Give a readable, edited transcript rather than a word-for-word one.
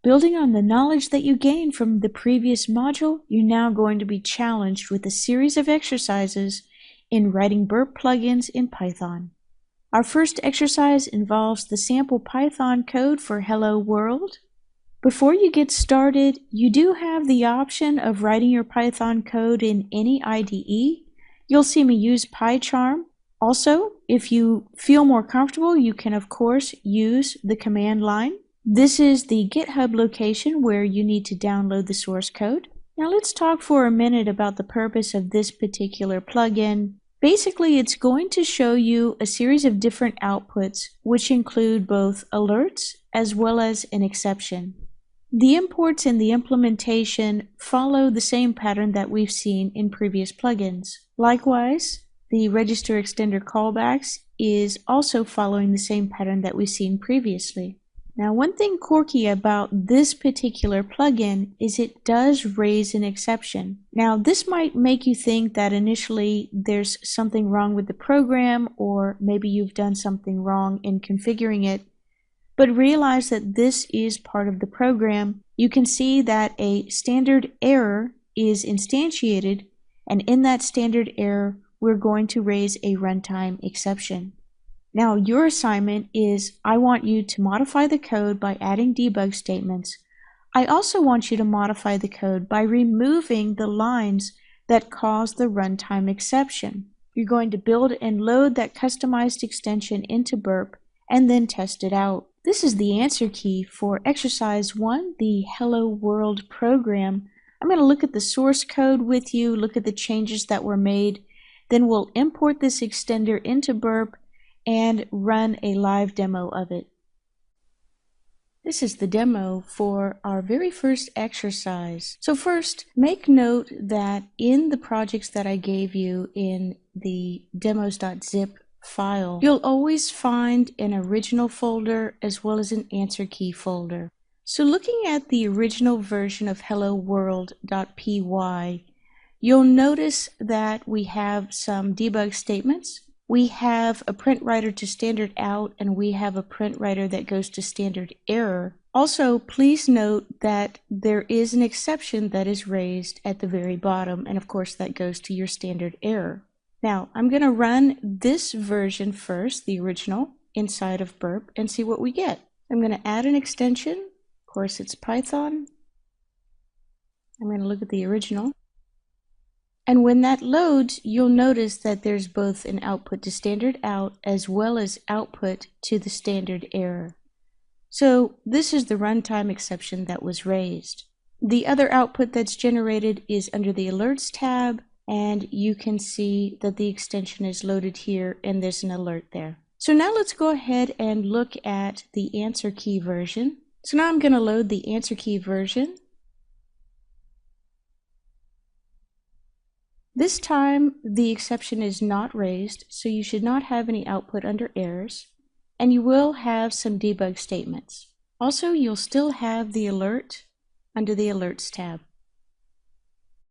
Building on the knowledge that you gained from the previous module, you're now going to be challenged with a series of exercises in writing burp plugins in Python. Our first exercise involves the sample Python code for Hello World. Before you get started, you do have the option of writing your Python code in any IDE. You'll see me use PyCharm. Also, if you feel more comfortable, you can of course use the command line. This is the GitHub location where you need to download the source code. Now let's talk for a minute about the purpose of this particular plugin. Basically, it's going to show you a series of different outputs, which include both alerts as well as an exception. The imports and the implementation follow the same pattern that we've seen in previous plugins. Likewise, the register extender callbacks is also following the same pattern that we've seen previously. Now, one thing quirky about this particular plugin is it does raise an exception. Now, this might make you think that initially there's something wrong with the program, or maybe you've done something wrong in configuring it, but realize that this is part of the program. You can see that a standard error is instantiated, and in that standard error, we're going to raise a runtime exception. Now, your assignment is I want you to modify the code by adding debug statements. I also want you to modify the code by removing the lines that cause the runtime exception. You're going to build and load that customized extension into Burp and then test it out. This is the answer key for exercise 1, the Hello World program. I'm going to look at the source code with you, look at the changes that were made, then we'll import this extender into Burp and run a live demo of it. This is the demo for our very first exercise. So first, make note that in the projects that I gave you in the demos.zip file, you'll always find an original folder as well as an answer key folder. So looking at the original version of hello world.py, you'll notice that we have some debug statements. We have a print writer to standard out, and we have a print writer that goes to standard error. Also, please note that there is an exception that is raised at the very bottom, and of course that goes to your standard error. Now, I'm going to run this version first, the original, inside of Burp and see what we get. I'm going to add an extension. Of course, it's Python. I'm going to look at the original. And when that loads, you'll notice that there's both an output to standard out as well as output to the standard error. So this is the runtime exception that was raised. The other output that's generated is under the alerts tab, and you can see that the extension is loaded here and there's an alert there. So now let's go ahead and look at the answer key version. So now I'm going to load the answer key version. This time the exception is not raised, so you should not have any output under errors, and you will have some debug statements. Also, you'll still have the alert under the alerts tab.